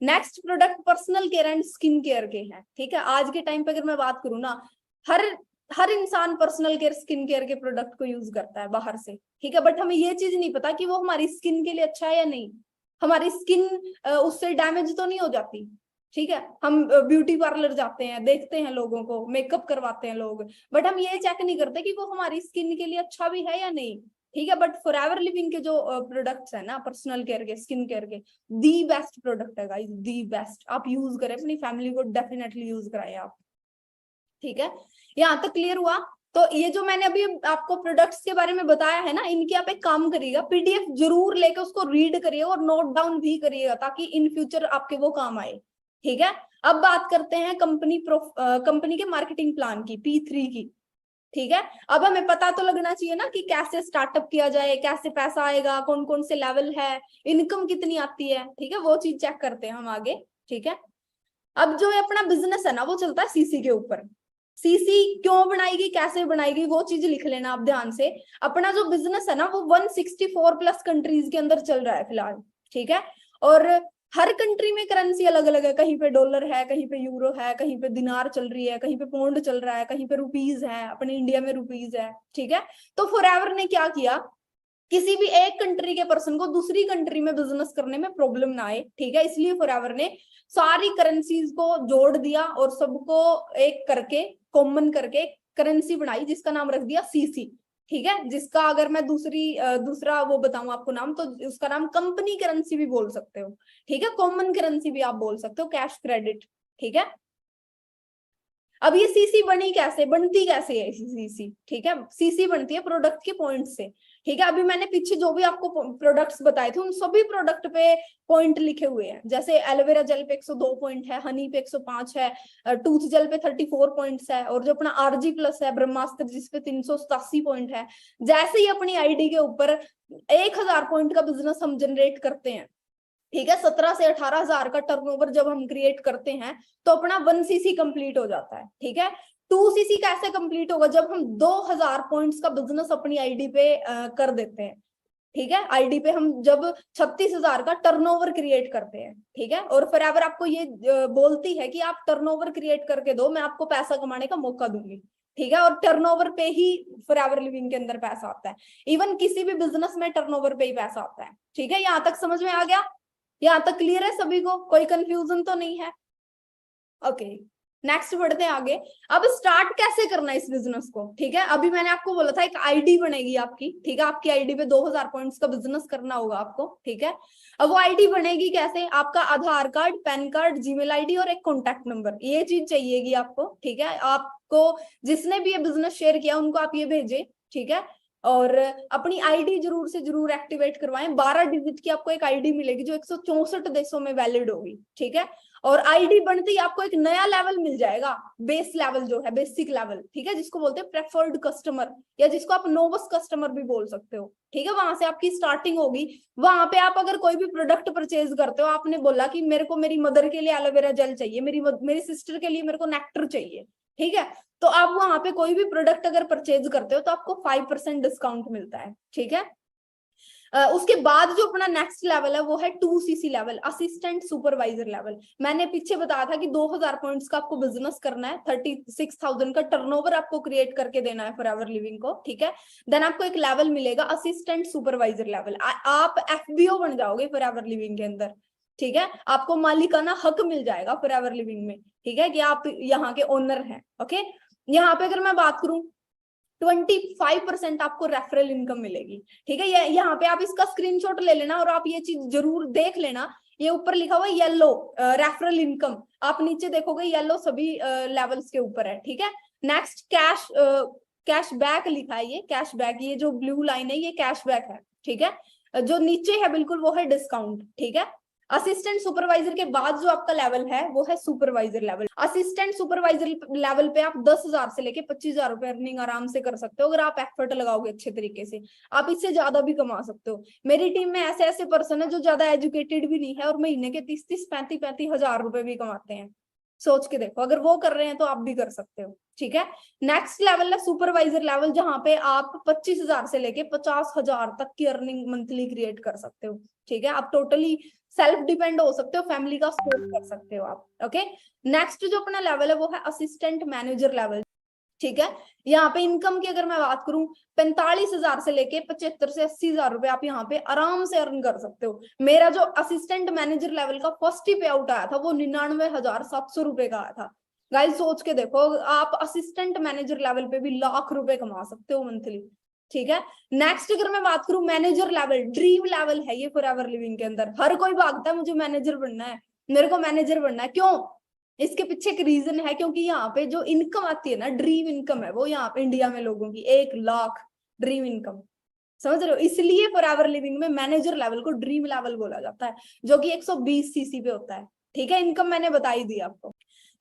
Next product personal care and skin care के हैं, ठीक है। आज के टाइम पे अगर मैं बात करूँ ना, हर इंसान पर्सनल केयर स्किन केयर के प्रोडक्ट को यूज करता है बाहर से, ठीक है। बट हमें ये चीज नहीं पता कि वो हमारी स्किन के लिए अच्छा है या नहीं, हमारी स्किन उससे डैमेज तो नहीं हो जाती, ठीक है। हम ब्यूटी पार्लर जाते हैं, देखते हैं लोगों को, मेकअप करवाते हैं लोग, बट हम ये चेक नहीं करते कि वो हमारी स्किन के लिए अच्छा भी है या नहीं, ठीक है। बट फॉरएवर लिविंग के जो प्रोडक्ट्स है ना, पर्सनल केयर के, स्किन केयर के, दी बेस्ट प्रोडक्ट है गाइस, दी बेस्ट। आप यूज करें, अपनी फैमिली को डेफिनेटली यूज कराएं आप, ठीक है। यहाँ तक क्लियर हुआ? तो ये जो मैंने अभी आपको प्रोडक्ट्स के बारे में बताया है ना, इनकी आप एक काम करिएगा, पीडीएफ जरूर लेके उसको रीड करिए और नोट डाउन भी करिएगा, ताकि इन फ्यूचर आपके वो काम आए, ठीक है। अब बात करते हैं कंपनी के मार्केटिंग प्लान की, P3 की, ठीक है। अब हमें पता तो लगना चाहिए ना कि कैसे स्टार्टअप किया जाए, कैसे पैसा आएगा, कौन कौन से लेवल है, इनकम कितनी आती है, ठीक है। वो चीज चेक करते हैं हम आगे, ठीक है। अब जो अपना बिजनेस है ना, वो चलता है सीसी के ऊपर। सीसी क्यों बनाएगी, कैसे बनाएगी, वो चीज लिख लेना आप ध्यान से। अपना जो बिजनेस है ना, वो 164+ कंट्रीज के अंदर चल रहा है फिलहाल, ठीक है। और हर कंट्री में करेंसी अलग अलग है, कहीं पे डॉलर है, कहीं पे यूरो है, कहीं पे दिनार चल रही है, कहीं पे पौंड चल रहा है, कहीं पे रुपीज है, अपने इंडिया में रुपीज है, ठीक है। तो फॉरएवर ने क्या किया, किसी भी एक कंट्री के पर्सन को दूसरी कंट्री में बिजनेस करने में प्रॉब्लम ना आए, ठीक है। इसलिए फॉरएवर ने सारी करेंसीज को जोड़ दिया और सबको एक करके कॉमन करके करेंसी बनाई, जिसका नाम रख दिया सीसी, ठीक है। जिसका अगर मैं दूसरा वो बताऊं आपको नाम, तो उसका नाम कंपनी करेंसी भी बोल सकते हो, ठीक है। कॉमन करेंसी भी आप बोल सकते हो, कैश क्रेडिट, ठीक है। अब ये सीसी बनती कैसे है सीसी, ठीक है। सीसी बनती है प्रोडक्ट के पॉइंट से, ठीक है। अभी मैंने पीछे जो भी आपको प्रोडक्ट्स बताए थे, उन सभी प्रोडक्ट पे पॉइंट लिखे हुए हैं। जैसे एलोवेरा जेल पे 102 पॉइंट है, हनी पे 105 है, टूथ जेल पे 34 पॉइंट्स है, और जो अपना RG+ है ब्रह्मास्त्र, जिसपे 387 पॉइंट है। जैसे ही अपनी आईडी के ऊपर 1000 पॉइंट का बिजनेस हम जनरेट करते हैं, ठीक है, 17 से 18 हजार का टर्नओवर जब हम क्रिएट करते हैं, तो अपना 1cc कंप्लीट हो जाता है, ठीक है। 2cc कैसे कंप्लीट होगा, जब हम 2000 पॉइंट्स का बिजनेस अपनी आईडी पे कर देते हैं, ठीक है। आईडी पे हम जब 36,000 का टर्नओवर क्रिएट करते हैं, ठीक है। और फॉरएवर आपको ये बोलती है कि आप टर्नओवर क्रिएट करके दो, मैं आपको पैसा कमाने का मौका दूंगी, ठीक है। और टर्नओवर पे ही फॉरएवर लिविंग के अंदर पैसा आता है, इवन किसी भी बिजनेस में टर्नओवर पे ही पैसा आता है, ठीक है। यहाँ तक समझ में आ गया? यहाँ तक क्लियर है सभी को? कोई कंफ्यूजन तो नहीं है? ओके, नेक्स्ट बढ़ते हैं आगे। अब स्टार्ट कैसे करना है इस बिजनेस को, ठीक है। अभी मैंने आपको बोला था एक आईडी बनेगी आपकी, ठीक है। आपकी आईडी पे 2000 पॉइंट्स का बिजनेस करना होगा आपको, ठीक है। अब वो आईडी बनेगी कैसे, आपका Aadhaar card, pan card, Gmail ID और एक कॉन्टैक्ट नंबर, ये चीज चाहिएगी आपको, ठीक है। आपको जिसने भी ये बिजनेस शेयर किया उनको आप ये भेजे, ठीक है। और अपनी आईडी जरूर से जरूर एक्टिवेट करवाएं। 12 डिजिट की आपको एक आईडी मिलेगी जो 164 देशों में वैलिड होगी, ठीक है। और आईडी बनती ही आपको एक नया लेवल मिल जाएगा, बेस लेवल जो है, बेसिक लेवल, ठीक है, जिसको बोलते हैं प्रेफर्ड कस्टमर, या जिसको आप नोवस कस्टमर भी बोल सकते हो, ठीक है। वहां से आपकी स्टार्टिंग होगी। वहां पे आप अगर कोई भी प्रोडक्ट परचेज करते हो, आपने बोला कि मेरे को मेरी मदर के लिए एलोवेरा जेल चाहिए, मेरी सिस्टर के लिए मेरे को नेक्टर चाहिए, ठीक है। तो आप वहां पे कोई भी प्रोडक्ट अगर परचेज करते हो तो आपको 5% डिस्काउंट मिलता है, ठीक है। उसके बाद जो अपना नेक्स्ट लेवल है वो है 2cc level, assistant supervisor level. मैंने पीछे बताया था कि 2000 पॉइंट्स का आपको बिजनेस करना है, 36,000 का टर्नओवर आपको क्रिएट करके देना है फॉरएवर लिविंग को, ठीक है। देन आपको एक लेवल मिलेगा असिस्टेंट सुपरवाइजर लेवल, आप FBO बन जाओगे फॉरएवर लिविंग के अंदर, ठीक है। आपको मालिकाना हक मिल जाएगा फॉरएवर लिविंग में, ठीक है, कि आप यहाँ के ओनर हैं। ओके, यहाँ पे अगर मैं बात करूं 25% आपको रेफरल इनकम मिलेगी, ठीक है। ये यहाँ पे आप इसका स्क्रीनशॉट ले लेना और आप ये चीज जरूर देख लेना। ये ऊपर लिखा हुआ येलो रेफरल इनकम, आप नीचे देखोगे येलो सभी लेवल्स के ऊपर है, ठीक है। नेक्स्ट कैशबैक लिखा है, ये कैशबैक, ये जो ब्लू लाइन है ये कैशबैक है, ठीक है। जो नीचे है बिल्कुल वो है डिस्काउंट, ठीक है। असिस्टेंट सुपरवाइजर के बाद जो आपका लेवल है वो है supervisor level. Assistant supervisor level पे आप 10,000 से लेके 25,000 रुपए अर्निंग आराम से कर सकते हो, अगर आप एफर्ट लगाओगे अच्छे तरीके से। आप इससे ज्यादा भी कमा सकते हो। मेरी टीम में ऐसे ऐसे पर्सन है जो ज्यादा एजुकेटेड भी नहीं है और महीने के 30-30, 35-35 हजार रुपए भी कमाते हैं। सोच के देखो, अगर वो कर रहे हैं तो आप भी कर सकते हो, ठीक है। नेक्स्ट लेवल है सुपरवाइजर लेवल, जहां पे आप 25,000 से लेके 50,000 तक की अर्निंग मंथली क्रिएट कर सकते हो, ठीक है। आप टोटली सेल्फ डिपेंड हो सकते हो, फैमिली का सपोर्ट कर सकते हो आप। ओके, नेक्स्ट जो अपना लेवल है वो है असिस्टेंट मैनेजर लेवल, ठीक है। यहाँ पे इनकम की अगर मैं बात करूं 45,000 से लेके 75 से 80,000 रुपए आप यहाँ पे आराम से अर्न कर सकते हो। मेरा जो असिस्टेंट मैनेजर लेवल का फर्स्ट ही पे आउट आया था वो 99,700 रुपए का आया था। गाइस सोच के देखो, आप असिस्टेंट मैनेजर लेवल पे भी लाख रुपए कमा सकते हो मंथली, ठीक है। नेक्स्ट अगर मैं बात करूं मैनेजर लेवल, ड्रीम लेवल है ये फॉरएवर लिविंग के अंदर। हर कोई भागता है मुझे मैनेजर बनना है, मेरे को मैनेजर बनना है, क्यों? इसके पीछे एक रीजन है, क्योंकि यहाँ पे जो इनकम आती है ना, ड्रीम इनकम है वो यहाँ पे इंडिया में लोगों की 1 लाख ड्रीम इनकम, समझ रहे हो। इसलिए फॉरएवर लिविंग में मैनेजर लेवल को ड्रीम लेवल बोला जाता है, जो कि 120cc पे होता है, ठीक है। इनकम मैंने बताई दी आपको।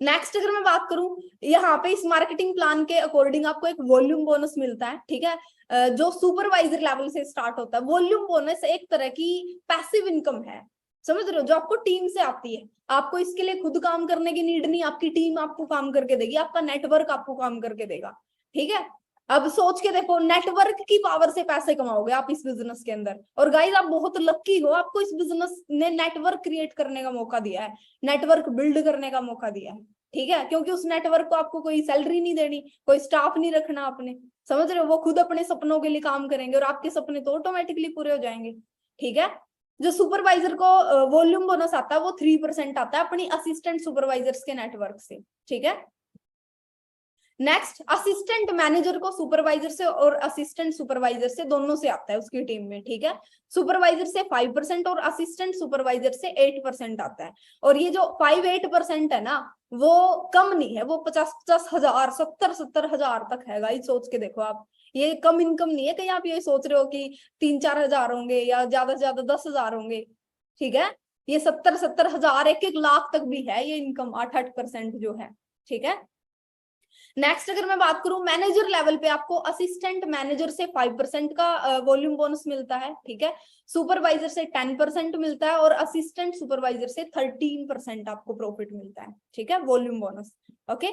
नेक्स्ट अगर मैं बात करूं, यहाँ पे इस मार्केटिंग प्लान के अकॉर्डिंग आपको एक वॉल्यूम बोनस मिलता है, ठीक है, जो सुपरवाइजर लेवल से स्टार्ट होता है। वॉल्यूम बोनस एक तरह की पैसिव इनकम है, समझ रहे हो, जो आपको टीम से आती है। आपको इसके लिए खुद काम करने की नीड नहीं, आपकी टीम आपको काम करके देगी, आपका नेटवर्क आपको काम करके देगा, ठीक है। अब सोच के देखो, नेटवर्क की पावर से पैसे कमाओगे आप इस बिजनेस के अंदर। और गाइस आप बहुत लकी हो, आपको इस बिजनेस ने नेटवर्क क्रिएट करने का मौका दिया है, नेटवर्क बिल्ड करने का मौका दिया है, ठीक है। क्योंकि उस नेटवर्क को आपको कोई सैलरी नहीं देनी, कोई स्टाफ नहीं रखना आपने, समझ रहे हो। वो खुद अपने सपनों के लिए काम करेंगे और आपके सपने तो ऑटोमेटिकली पूरे हो जाएंगे, ठीक है। जो सुपरवाइजर को वॉल्यूम बोनस आता है वो 3% आता है अपनी असिस्टेंट सुपरवाइजर्स के नेटवर्क से, ठीक है। नेक्स्ट असिस्टेंट मैनेजर को सुपरवाइजर से और असिस्टेंट सुपरवाइजर से दोनों से आता है उसकी टीम में, ठीक है। सुपरवाइजर से 5% और असिस्टेंट सुपरवाइजर से 8% आता है। और ये जो 5-8% है ना, वो कम नहीं है, वो 50-50 हजार 70-70 हजार तक है। गाइस सोच के देखो आप, ये कम इनकम नहीं है कहीं आप ये सोच रहे हो कि 3-4 हजार होंगे या ज्यादा से ज्यादा 10,000 होंगे, ठीक है। ये 70-70 हजार 1-1 लाख तक भी है ये इनकम, 8-8% जो है, ठीक है। नेक्स्ट अगर मैं बात करूं मैनेजर लेवल पे, आपको असिस्टेंट मैनेजर से 5% का वॉल्यूम बोनस मिलता है, ठीक है। सुपरवाइजर से 10% मिलता है और असिस्टेंट सुपरवाइजर से 13% आपको प्रॉफिट मिलता है, ठीक है, वॉल्यूम बोनस। ओके,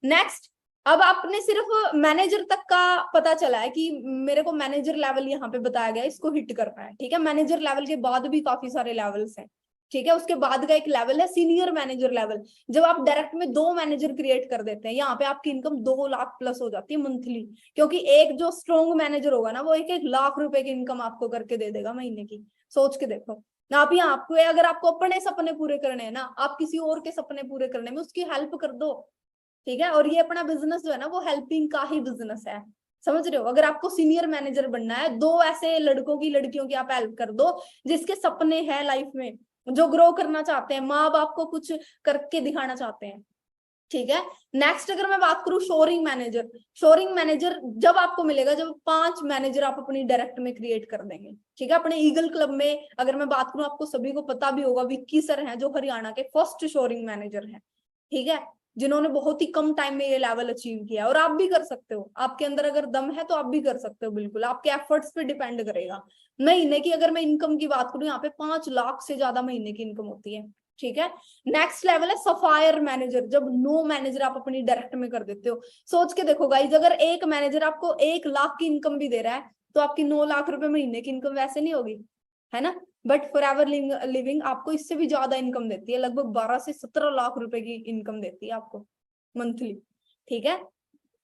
नेक्स्ट अब आपने सिर्फ मैनेजर तक का पता चला है कि मेरे को मैनेजर लेवल यहाँ पे बताया गया, इसको हिट करना है, ठीक है। मैनेजर लेवल के बाद भी काफी सारे लेवल्स हैं, ठीक है। उसके बाद का एक लेवल है सीनियर मैनेजर लेवल, जब आप डायरेक्ट में 2 मैनेजर क्रिएट कर देते हैं। यहाँ पे आपकी इनकम 2 लाख प्लस हो जाती है मंथली, क्योंकि एक जो स्ट्रॉन्ग मैनेजर होगा ना वो 1-1 लाख रुपए की इनकम आपको करके दे देगा महीने की। सोच के देखो ना, आप यहाँ आपको अगर आपको अपने सपने पूरे करने हैं ना, आप किसी और के सपने पूरे करने में उसकी हेल्प कर दो, ठीक है। और ये अपना बिजनेस जो है ना वो हेल्पिंग का ही बिजनेस है, समझ रहे हो। अगर आपको सीनियर मैनेजर बनना है, 2 ऐसे लड़कों की लड़कियों की आप हेल्प कर दो जिसके सपने हैं लाइफ में, जो ग्रो करना चाहते हैं, माँ बाप को कुछ करके दिखाना चाहते हैं, ठीक है। नेक्स्ट अगर मैं बात करूं शोरिंग मैनेजर, शोरिंग मैनेजर जब आपको मिलेगा जब 5 मैनेजर आप अपनी डायरेक्ट में क्रिएट कर देंगे, ठीक है। अपने ईगल क्लब में अगर मैं बात करूं, आपको सभी को पता भी होगा, विक्की सर हैं जो हरियाणा के फर्स्ट शोरिंग मैनेजर हैं, ठीक है, जिन्होंने बहुत ही कम टाइम में ये लेवल अचीव किया। और आप भी कर सकते हो, आपके अंदर अगर दम है तो आप भी कर सकते हो, बिल्कुल आपके एफर्ट्स पे डिपेंड करेगा। महीने की अगर मैं इनकम की बात करूं, यहाँ पे 5 लाख से ज्यादा महीने की इनकम होती है, ठीक है। नेक्स्ट लेवल है सफायर मैनेजर, जब 9 मैनेजर आप अपनी डायरेक्ट में कर देते हो। सोच के देखो गाइस, अगर एक मैनेजर आपको 1 लाख की इनकम भी दे रहा है तो आपकी 9 लाख रुपए महीने की इनकम वैसे नहीं होगी, है ना। बट फॉरएवर लिविंग आपको इससे भी ज्यादा इनकम देती है, लगभग 12 से 17 लाख रुपए की इनकम देती है आपको मंथली, ठीक है।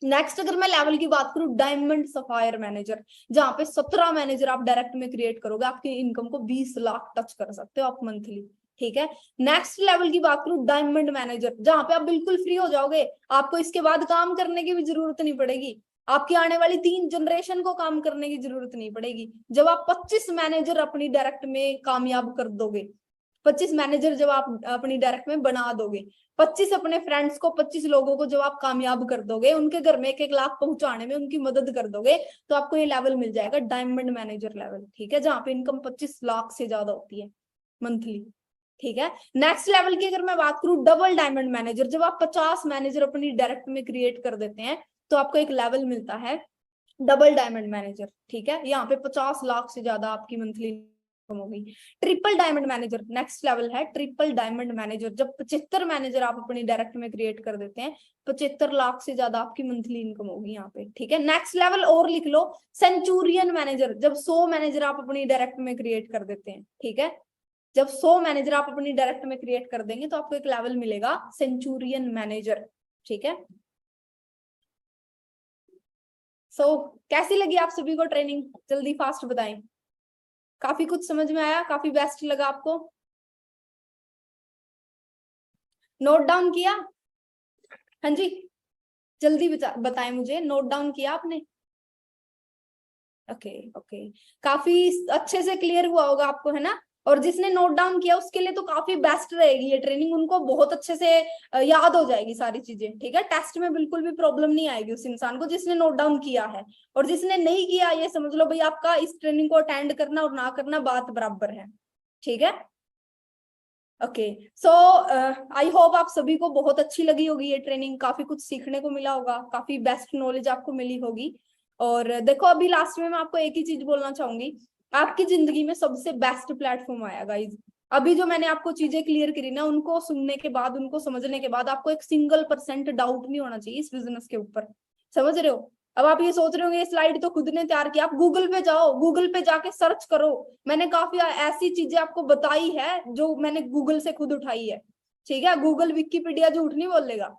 नेक्स्ट अगर मैं लेवल की बात करूं, डायमंड सफायर मैनेजर, जहां पे 17 मैनेजर आप डायरेक्ट में क्रिएट करोगे, आपकी इनकम को 20 लाख टच कर सकते हो आप मंथली, ठीक है। नेक्स्ट लेवल की बात करूं, डायमंड मैनेजर, जहां पे आप बिल्कुल फ्री हो जाओगे, आपको इसके बाद काम करने की भी जरूरत नहीं पड़ेगी, आपकी आने वाली 3 जनरेशन को काम करने की जरूरत नहीं पड़ेगी। जब आप 25 मैनेजर अपनी डायरेक्ट में कामयाब कर दोगे, 25 मैनेजर जब आप अपनी डायरेक्ट में बना दोगे, 25 अपने फ्रेंड्स को, 25 लोगों को जब आप कामयाब कर दोगे, उनके घर में 1-1 लाख पहुंचाने में उनकी मदद कर दोगे, तो आपको ये लेवल मिल जाएगा डायमंड मैनेजर लेवल, ठीक है, जहां पे इनकम 25 लाख से ज्यादा होती है मंथली, ठीक है। नेक्स्ट लेवल की अगर मैं बात करूं, डबल डायमंड मैनेजर, जब आप 50 मैनेजर अपनी डायरेक्ट में क्रिएट कर देते हैं, तो आपको एक लेवल मिलता है डबल डायमंड मैनेजर, ठीक है। यहाँ पे 50 लाख से ज्यादा आपकी मंथली इनकम होगी। Triple diamond manager next level है, ट्रिपल डायमंड मैनेजर, जब 75 मैनेजर आप अपनी डायरेक्ट में क्रिएट कर देते हैं, 75 लाख से ज्यादा आपकी मंथली इनकम होगी यहाँ पे, ठीक है। नेक्स्ट लेवल और लिख लो, सेंचुरियन मैनेजर, जब 100 मैनेजर आप अपनी डायरेक्ट में क्रिएट कर देते हैं, ठीक है, जब 100 मैनेजर आप अपनी डायरेक्ट में क्रिएट कर देंगे, तो आपको एक लेवल मिलेगा सेंचुरियन मैनेजर, ठीक है। कैसी लगी आप सभी को ट्रेनिंग, जल्दी फास्ट बताएं। काफी कुछ समझ में आया, काफी बेस्ट लगा आपको, नोट डाउन किया? हाँ जी, जल्दी बताएं मुझे, नोट डाउन किया आपने? ओके ओके, काफी अच्छे से क्लियर हुआ होगा आपको, है ना। और जिसने नोट डाउन किया उसके लिए तो काफी बेस्ट रहेगी ये ट्रेनिंग, उनको बहुत अच्छे से याद हो जाएगी सारी चीजें, ठीक है। टेस्ट में बिल्कुल भी प्रॉब्लम नहीं आएगी उस इंसान को जिसने नोट डाउन किया है। और जिसने नहीं किया, ये समझ लो भाई आपका इस ट्रेनिंग को अटेंड करना और ना करना बात बराबर है, ठीक है। ओके, सो आई होप आप सभी को बहुत अच्छी लगी होगी ये ट्रेनिंग, काफी कुछ सीखने को मिला होगा, काफी बेस्ट नॉलेज आपको मिली होगी। और देखो अभी लास्ट में मैं आपको एक ही चीज बोलना चाहूंगी, आपकी जिंदगी में सबसे बेस्ट प्लेटफॉर्म आया गाइज। अभी जो मैंने आपको चीजें क्लियर करी ना, उनको सुनने के बाद, उनको समझने के बाद आपको एक सिंगल% डाउट नहीं होना चाहिए इस बिजनेस के ऊपर, समझ रहे हो। अब आप ये सोच रहे होंगे ये स्लाइड तो खुद ने तैयार किया, आप गूगल पे जाओ, गूगल पे जाके सर्च करो, मैंने काफी ऐसी चीजें आपको बताई है जो मैंने गूगल से खुद उठाई है, ठीक है। गूगल विकिपीडिया झूठ नहीं बोलेगा,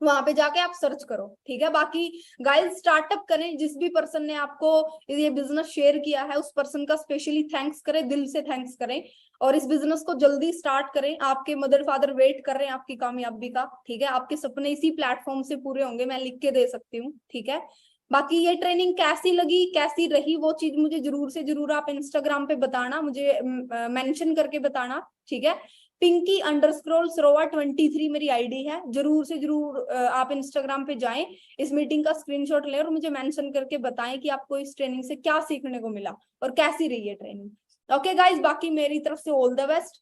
वहां पे जाके आप सर्च करो, ठीक है। बाकी गाइस स्टार्टअप करें, जिस भी पर्सन ने आपको ये बिजनेस शेयर किया है उस पर्सन का स्पेशली थैंक्स करें, दिल से थैंक्स करें, और इस बिजनेस को जल्दी स्टार्ट करें। आपके मदर फादर वेट कर रहे हैं आपकी कामयाबी का, ठीक है। आपके सपने इसी प्लेटफॉर्म से पूरे होंगे, मैं लिख के दे सकती हूँ, ठीक है। बाकी ये ट्रेनिंग कैसी लगी, कैसी रही, वो चीज मुझे जरूर से जरूर आप इंस्टाग्राम पे बताना, मुझे मेंशन करके बताना, ठीक है। pinky_sroa23 मेरी आईडी है, जरूर से जरूर आप इंस्टाग्राम पे जाएं, इस मीटिंग का स्क्रीनशॉट लें और मुझे मेंशन करके बताएं कि आपको इस ट्रेनिंग से क्या सीखने को मिला और कैसी रही है ट्रेनिंग। ओके गाइज, बाकी मेरी तरफ से ऑल द बेस्ट।